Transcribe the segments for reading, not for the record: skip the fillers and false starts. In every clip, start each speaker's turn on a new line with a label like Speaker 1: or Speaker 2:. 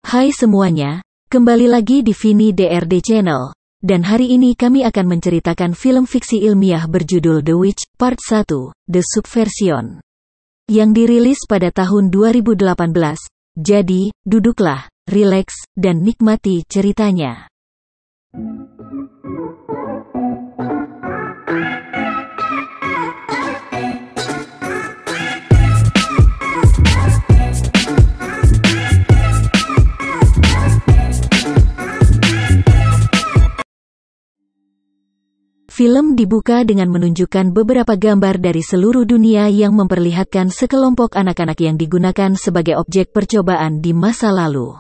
Speaker 1: Hai semuanya, kembali lagi di Vini DRD Channel, dan hari ini kami akan menceritakan film fiksi ilmiah berjudul The Witch, Part 1, The Subversion, yang dirilis pada tahun 2018. Jadi, duduklah, rileks, dan nikmati ceritanya. Film dibuka dengan menunjukkan beberapa gambar dari seluruh dunia yang memperlihatkan sekelompok anak-anak yang digunakan sebagai objek percobaan di masa lalu.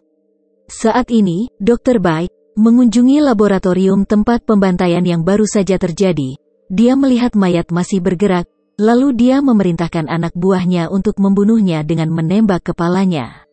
Speaker 1: Saat ini, Dr. Bike mengunjungi laboratorium tempat pembantaian yang baru saja terjadi. Dia melihat mayat masih bergerak, lalu dia memerintahkan anak buahnya untuk membunuhnya dengan menembak kepalanya.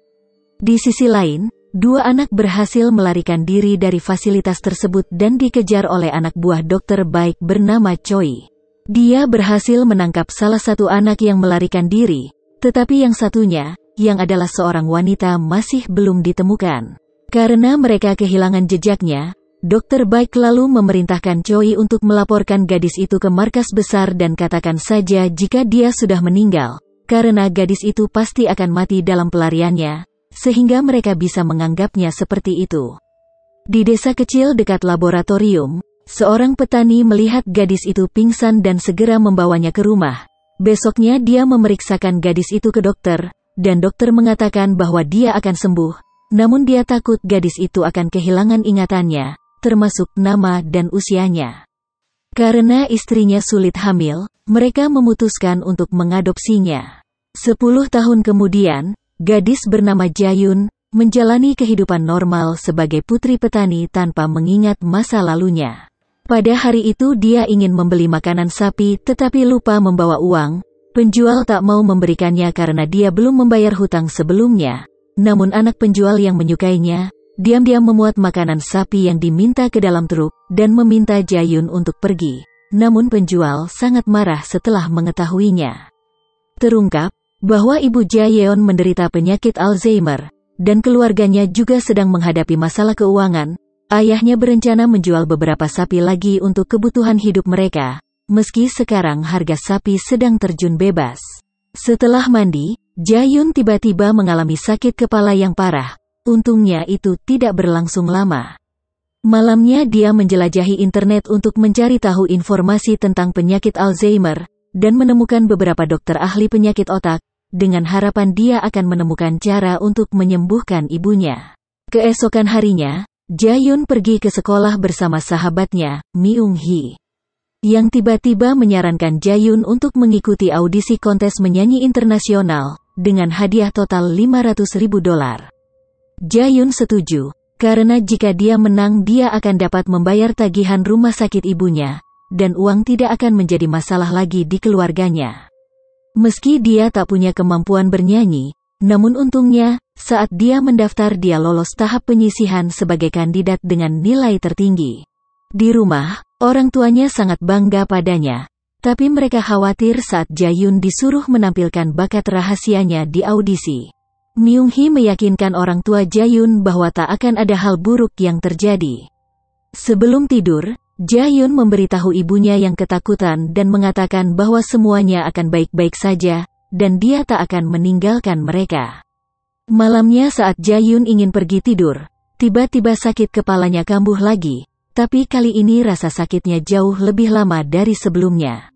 Speaker 1: Di sisi lain, dua anak berhasil melarikan diri dari fasilitas tersebut dan dikejar oleh anak buah Dr. Bike bernama Choi. Dia berhasil menangkap salah satu anak yang melarikan diri, tetapi yang satunya, yang adalah seorang wanita, masih belum ditemukan. Karena mereka kehilangan jejaknya, Dr. Bike lalu memerintahkan Choi untuk melaporkan gadis itu ke markas besar dan katakan saja jika dia sudah meninggal, karena gadis itu pasti akan mati dalam pelariannya, sehingga mereka bisa menganggapnya seperti itu. Di desa kecil dekat laboratorium, seorang petani melihat gadis itu pingsan dan segera membawanya ke rumah. Besoknya dia memeriksakan gadis itu ke dokter, dan dokter mengatakan bahwa dia akan sembuh, namun dia takut gadis itu akan kehilangan ingatannya, termasuk nama dan usianya. Karena istrinya sulit hamil, mereka memutuskan untuk mengadopsinya. 10 tahun kemudian, gadis bernama Jayun menjalani kehidupan normal sebagai putri petani tanpa mengingat masa lalunya. Pada hari itu dia ingin membeli makanan sapi tetapi lupa membawa uang. Penjual tak mau memberikannya karena dia belum membayar hutang sebelumnya. Namun anak penjual yang menyukainya, diam-diam memuat makanan sapi yang diminta ke dalam truk dan meminta Jayun untuk pergi. Namun penjual sangat marah setelah mengetahuinya. Terungkap bahwa ibu Jaeon menderita penyakit Alzheimer, dan keluarganya juga sedang menghadapi masalah keuangan. Ayahnya berencana menjual beberapa sapi lagi untuk kebutuhan hidup mereka, meski sekarang harga sapi sedang terjun bebas. Setelah mandi, Jayun tiba-tiba mengalami sakit kepala yang parah. Untungnya itu tidak berlangsung lama. Malamnya dia menjelajahi internet untuk mencari tahu informasi tentang penyakit Alzheimer, dan menemukan beberapa dokter ahli penyakit otak, dengan harapan dia akan menemukan cara untuk menyembuhkan ibunya. Keesokan harinya, Jayun pergi ke sekolah bersama sahabatnya, Myung-hee, yang tiba-tiba menyarankan Jayun untuk mengikuti audisi kontes menyanyi internasional, dengan hadiah total $500.000. Jayun setuju, karena jika dia menang dia akan dapat membayar tagihan rumah sakit ibunya, dan uang tidak akan menjadi masalah lagi di keluarganya. Meski dia tak punya kemampuan bernyanyi, namun untungnya, saat dia mendaftar dia lolos tahap penyisihan sebagai kandidat dengan nilai tertinggi. Di rumah, orang tuanya sangat bangga padanya, tapi mereka khawatir saat Jayun disuruh menampilkan bakat rahasianya di audisi. Myung-hee meyakinkan orang tua Jayun bahwa tak akan ada hal buruk yang terjadi. Sebelum tidur, Jayun memberitahu ibunya yang ketakutan dan mengatakan bahwa semuanya akan baik-baik saja, dan dia tak akan meninggalkan mereka. Malamnya saat Jayun ingin pergi tidur, tiba-tiba sakit kepalanya kambuh lagi, tapi kali ini rasa sakitnya jauh lebih lama dari sebelumnya.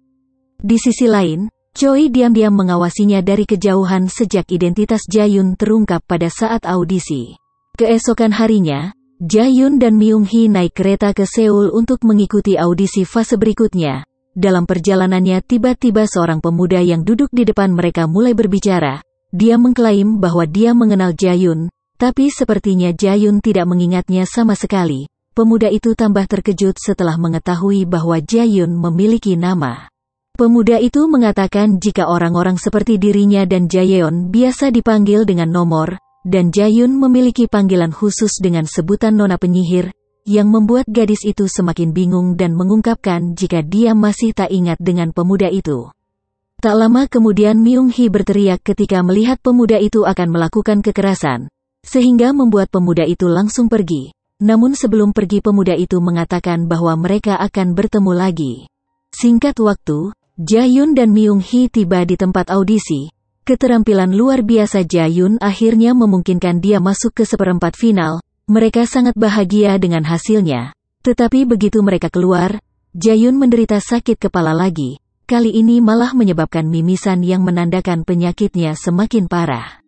Speaker 1: Di sisi lain, Choi diam-diam mengawasinya dari kejauhan sejak identitas Jayun terungkap pada saat audisi. Keesokan harinya, Jayun dan Myung-hee naik kereta ke Seoul untuk mengikuti audisi fase berikutnya. Dalam perjalanannya tiba-tiba seorang pemuda yang duduk di depan mereka mulai berbicara. Dia mengklaim bahwa dia mengenal Jayun, tapi sepertinya Jayun tidak mengingatnya sama sekali. Pemuda itu tambah terkejut setelah mengetahui bahwa Jayun memiliki nama. Pemuda itu mengatakan jika orang-orang seperti dirinya dan Jaeon biasa dipanggil dengan nomor, dan Jayun memiliki panggilan khusus dengan sebutan Nona Penyihir, yang membuat gadis itu semakin bingung dan mengungkapkan jika dia masih tak ingat dengan pemuda itu. Tak lama kemudian Myung-hee berteriak ketika melihat pemuda itu akan melakukan kekerasan. sehingga membuat pemuda itu langsung pergi. Namun sebelum pergi pemuda itu mengatakan bahwa mereka akan bertemu lagi. Singkat waktu, Jae-yun dan Myung-hee tiba di tempat audisi. Keterampilan luar biasa Jae-yun akhirnya memungkinkan dia masuk ke seperempat final. Mereka sangat bahagia dengan hasilnya. Tetapi begitu mereka keluar, Jae-yun menderita sakit kepala lagi. Kali ini malah menyebabkan mimisan yang menandakan penyakitnya semakin parah.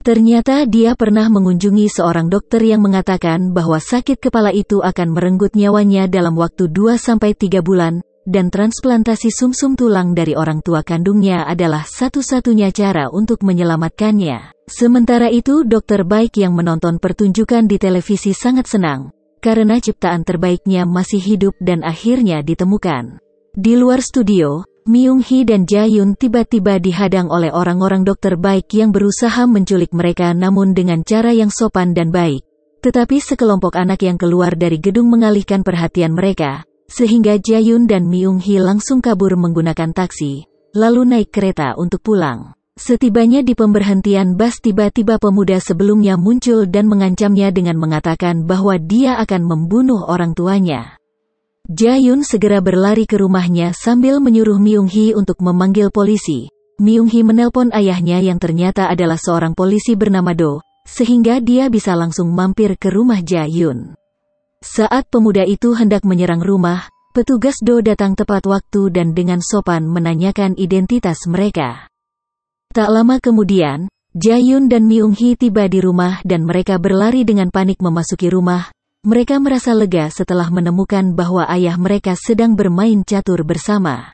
Speaker 1: Ternyata dia pernah mengunjungi seorang dokter yang mengatakan bahwa sakit kepala itu akan merenggut nyawanya dalam waktu 2-3 bulan. Dan transplantasi sumsum tulang dari orang tua kandungnya adalah satu-satunya cara untuk menyelamatkannya. Sementara itu Dokter Baik yang menonton pertunjukan di televisi sangat senang, karena ciptaan terbaiknya masih hidup dan akhirnya ditemukan. Di luar studio, Myung-hee dan Jae-yun tiba-tiba dihadang oleh orang-orang Dokter Baik yang berusaha menculik mereka namun dengan cara yang sopan dan baik. Tetapi sekelompok anak yang keluar dari gedung mengalihkan perhatian mereka, sehingga Jae-yun dan Myung-hee langsung kabur menggunakan taksi, lalu naik kereta untuk pulang. Setibanya di pemberhentian bus tiba-tiba pemuda sebelumnya muncul dan mengancamnya dengan mengatakan bahwa dia akan membunuh orang tuanya. Jae-yun segera berlari ke rumahnya sambil menyuruh Myung-hee untuk memanggil polisi. Myung-hee menelpon ayahnya yang ternyata adalah seorang polisi bernama Do, sehingga dia bisa langsung mampir ke rumah Jae-yun. Saat pemuda itu hendak menyerang rumah, petugas Do datang tepat waktu dan dengan sopan menanyakan identitas mereka. Tak lama kemudian, Jae-yun dan Myung-hee tiba di rumah dan mereka berlari dengan panik memasuki rumah. Mereka merasa lega setelah menemukan bahwa ayah mereka sedang bermain catur bersama.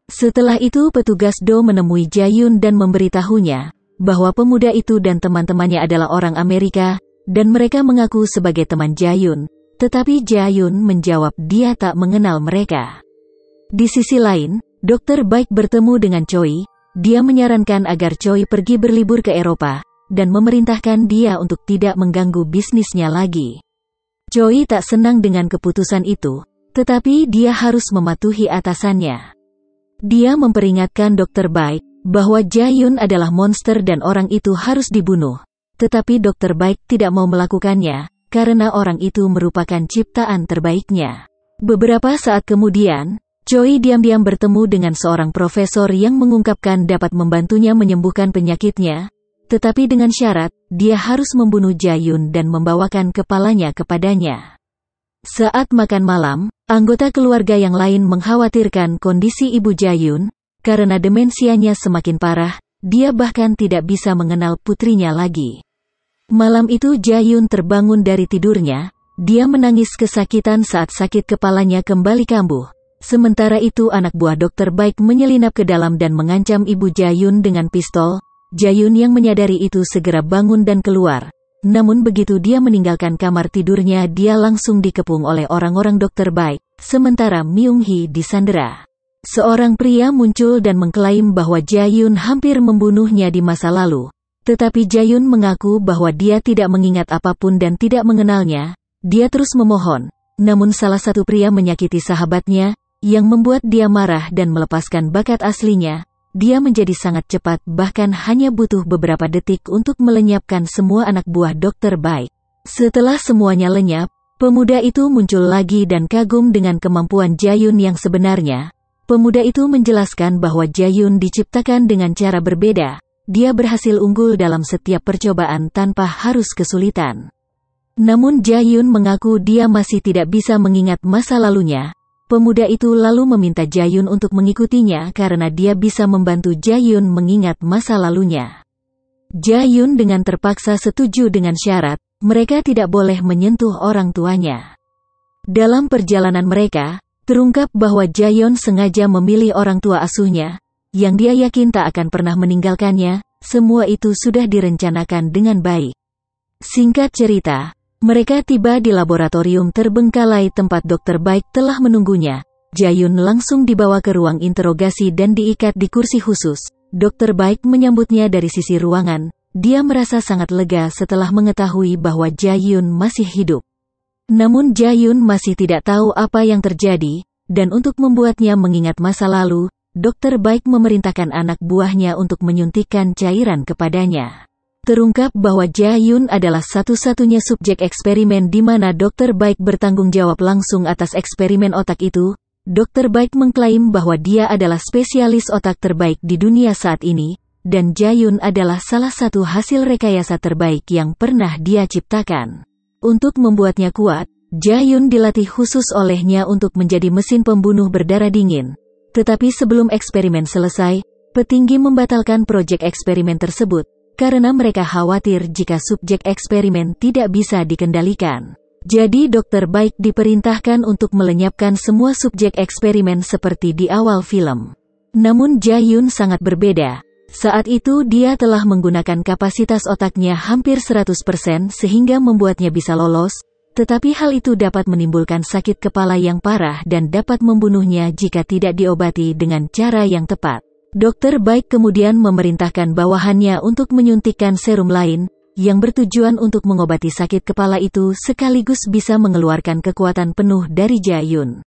Speaker 1: Setelah itu petugas Do menemui Jae-yun dan memberitahunya bahwa pemuda itu dan teman-temannya adalah orang Amerika, dan mereka mengaku sebagai teman Jae-yun. Tetapi Jae-yun menjawab dia tak mengenal mereka. Di sisi lain, Dokter Baik bertemu dengan Choi. Dia menyarankan agar Choi pergi berlibur ke Eropa, dan memerintahkan dia untuk tidak mengganggu bisnisnya lagi. Choi tak senang dengan keputusan itu, tetapi dia harus mematuhi atasannya. Dia memperingatkan Dokter Baik bahwa Jae-yun adalah monster dan orang itu harus dibunuh. Tetapi Dokter Baik tidak mau melakukannya, karena orang itu merupakan ciptaan terbaiknya. Beberapa saat kemudian, Choi diam-diam bertemu dengan seorang profesor yang mengungkapkan dapat membantunya menyembuhkan penyakitnya, tetapi dengan syarat, dia harus membunuh Jae-yun dan membawakan kepalanya kepadanya. Saat makan malam, anggota keluarga yang lain mengkhawatirkan kondisi ibu Jae-yun, karena demensianya semakin parah, dia bahkan tidak bisa mengenal putrinya lagi. Malam itu Jae-yun terbangun dari tidurnya, dia menangis kesakitan saat sakit kepalanya kembali kambuh. Sementara itu anak buah Dokter Baik menyelinap ke dalam dan mengancam ibu Jae-yun dengan pistol. Jae-yun yang menyadari itu segera bangun dan keluar. Namun begitu dia meninggalkan kamar tidurnya dia langsung dikepung oleh orang-orang Dokter Baik, sementara Myung-hee disandera. Seorang pria muncul dan mengklaim bahwa Jae-yun hampir membunuhnya di masa lalu. Tetapi Jae-yun mengaku bahwa dia tidak mengingat apapun dan tidak mengenalnya. Dia terus memohon, namun salah satu pria menyakiti sahabatnya, yang membuat dia marah dan melepaskan bakat aslinya. Dia menjadi sangat cepat bahkan hanya butuh beberapa detik untuk melenyapkan semua anak buah Dokter Baik. Setelah semuanya lenyap, pemuda itu muncul lagi dan kagum dengan kemampuan Jae-yun yang sebenarnya. Pemuda itu menjelaskan bahwa Jae-yun diciptakan dengan cara berbeda. Dia berhasil unggul dalam setiap percobaan tanpa harus kesulitan. Namun Jae-yun mengaku dia masih tidak bisa mengingat masa lalunya. Pemuda itu lalu meminta Jae-yun untuk mengikutinya karena dia bisa membantu Jae-yun mengingat masa lalunya. Jae-yun dengan terpaksa setuju dengan syarat, mereka tidak boleh menyentuh orang tuanya. Dalam perjalanan mereka, terungkap bahwa Jae-yun sengaja memilih orang tua asuhnya, yang dia yakin tak akan pernah meninggalkannya. Semua itu sudah direncanakan dengan baik. Singkat cerita, mereka tiba di laboratorium terbengkalai tempat Dokter Baik telah menunggunya. Jae-yun langsung dibawa ke ruang interogasi dan diikat di kursi khusus. Dokter Baik menyambutnya dari sisi ruangan. Dia merasa sangat lega setelah mengetahui bahwa Jae-yun masih hidup. Namun Jae-yun masih tidak tahu apa yang terjadi, dan untuk membuatnya mengingat masa lalu, Dokter Baik memerintahkan anak buahnya untuk menyuntikkan cairan kepadanya. Terungkap bahwa Ja-Yun adalah satu-satunya subjek eksperimen di mana Dr. Baik bertanggung jawab langsung atas eksperimen otak itu. Dr. Baik mengklaim bahwa dia adalah spesialis otak terbaik di dunia saat ini, dan Ja-Yun adalah salah satu hasil rekayasa terbaik yang pernah dia ciptakan. Untuk membuatnya kuat, Ja-Yun dilatih khusus olehnya untuk menjadi mesin pembunuh berdarah dingin. Tetapi sebelum eksperimen selesai, petinggi membatalkan proyek eksperimen tersebut, karena mereka khawatir jika subjek eksperimen tidak bisa dikendalikan. Jadi Dr. Baik diperintahkan untuk melenyapkan semua subjek eksperimen seperti di awal film. Namun Ja-Yun sangat berbeda. Saat itu dia telah menggunakan kapasitas otaknya hampir 100% sehingga membuatnya bisa lolos, tetapi hal itu dapat menimbulkan sakit kepala yang parah dan dapat membunuhnya jika tidak diobati dengan cara yang tepat. Dr. Baik kemudian memerintahkan bawahannya untuk menyuntikkan serum lain, yang bertujuan untuk mengobati sakit kepala itu sekaligus bisa mengeluarkan kekuatan penuh dari Ja-Yun.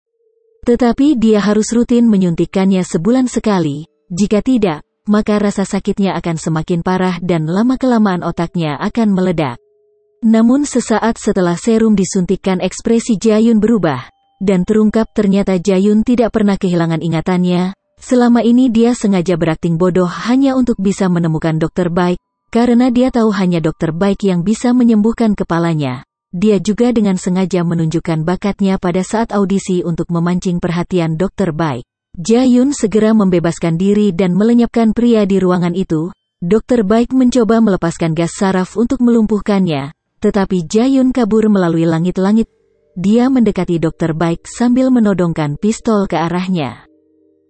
Speaker 1: Tetapi dia harus rutin menyuntikkannya sebulan sekali, jika tidak, maka rasa sakitnya akan semakin parah dan lama-kelamaan otaknya akan meledak. Namun sesaat setelah serum disuntikkan ekspresi Ja-Yun berubah, dan terungkap ternyata Ja-Yun tidak pernah kehilangan ingatannya. Selama ini dia sengaja berakting bodoh hanya untuk bisa menemukan Dr. Baik, karena dia tahu hanya Dr. Baik yang bisa menyembuhkan kepalanya. Dia juga dengan sengaja menunjukkan bakatnya pada saat audisi untuk memancing perhatian Dr. Baik. Ja-Yun segera membebaskan diri dan melenyapkan pria di ruangan itu. Dr. Baik mencoba melepaskan gas saraf untuk melumpuhkannya, tetapi Ja-Yun kabur melalui langit-langit. Dia mendekati Dr. Baik sambil menodongkan pistol ke arahnya.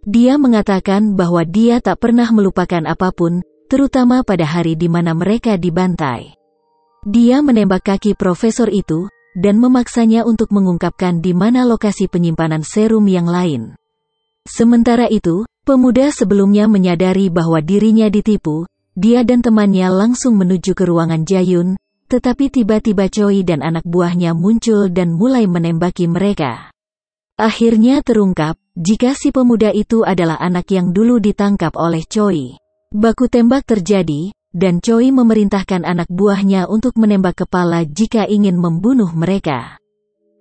Speaker 1: Dia mengatakan bahwa dia tak pernah melupakan apapun, terutama pada hari di mana mereka dibantai. Dia menembak kaki profesor itu, dan memaksanya untuk mengungkapkan di mana lokasi penyimpanan serum yang lain. Sementara itu, pemuda sebelumnya menyadari bahwa dirinya ditipu, dia dan temannya langsung menuju ke ruangan Ja-Yun, tetapi tiba-tiba Choi dan anak buahnya muncul dan mulai menembaki mereka. Akhirnya terungkap, jika si pemuda itu adalah anak yang dulu ditangkap oleh Choi. Baku tembak terjadi, dan Choi memerintahkan anak buahnya untuk menembak kepala jika ingin membunuh mereka.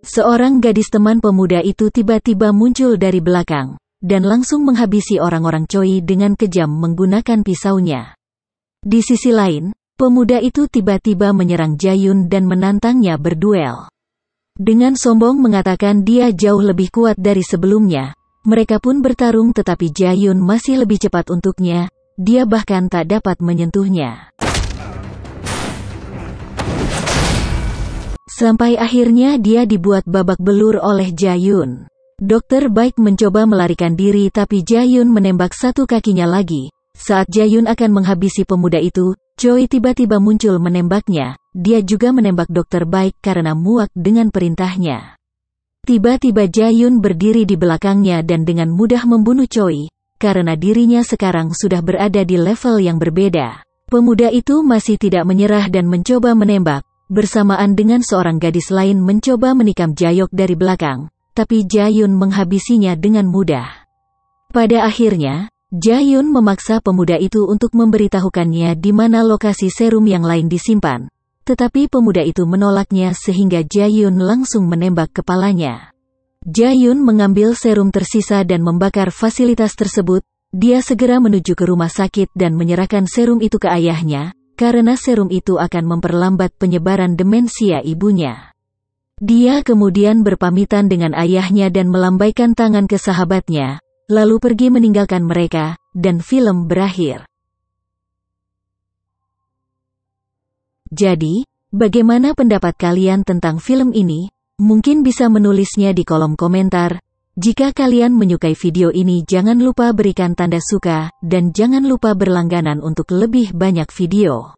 Speaker 1: Seorang gadis teman pemuda itu tiba-tiba muncul dari belakang, dan langsung menghabisi orang-orang Choi dengan kejam menggunakan pisaunya. Di sisi lain, pemuda itu tiba-tiba menyerang Ja-Yun dan menantangnya berduel. Dengan sombong mengatakan dia jauh lebih kuat dari sebelumnya, mereka pun bertarung tetapi Ja-Yun masih lebih cepat untuknya. Dia bahkan tak dapat menyentuhnya. Sampai akhirnya dia dibuat babak belur oleh Ja-Yun. Dr. Baik mencoba melarikan diri tapi Ja-Yun menembak satu kakinya lagi. Saat Ja-Yun akan menghabisi pemuda itu, Choi tiba-tiba muncul menembaknya. Dia juga menembak Dr. Baik karena muak dengan perintahnya. Tiba-tiba Ja-Yun berdiri di belakangnya dan dengan mudah membunuh Choi. Karena dirinya sekarang sudah berada di level yang berbeda. Pemuda itu masih tidak menyerah dan mencoba menembak, bersamaan dengan seorang gadis lain mencoba menikam Ja-Yok dari belakang, tapi Ja-Yun menghabisinya dengan mudah. Pada akhirnya, Ja-Yun memaksa pemuda itu untuk memberitahukannya di mana lokasi serum yang lain disimpan, tetapi pemuda itu menolaknya sehingga Ja-Yun langsung menembak kepalanya. Ja-Yun mengambil serum tersisa dan membakar fasilitas tersebut. Dia segera menuju ke rumah sakit dan menyerahkan serum itu ke ayahnya, karena serum itu akan memperlambat penyebaran demensia ibunya. Dia kemudian berpamitan dengan ayahnya dan melambaikan tangan ke sahabatnya, lalu pergi meninggalkan mereka, dan film berakhir. Jadi, bagaimana pendapat kalian tentang film ini? Mungkin bisa menulisnya di kolom komentar. Jika kalian menyukai video ini jangan lupa berikan tanda suka, dan jangan lupa berlangganan untuk lebih banyak video.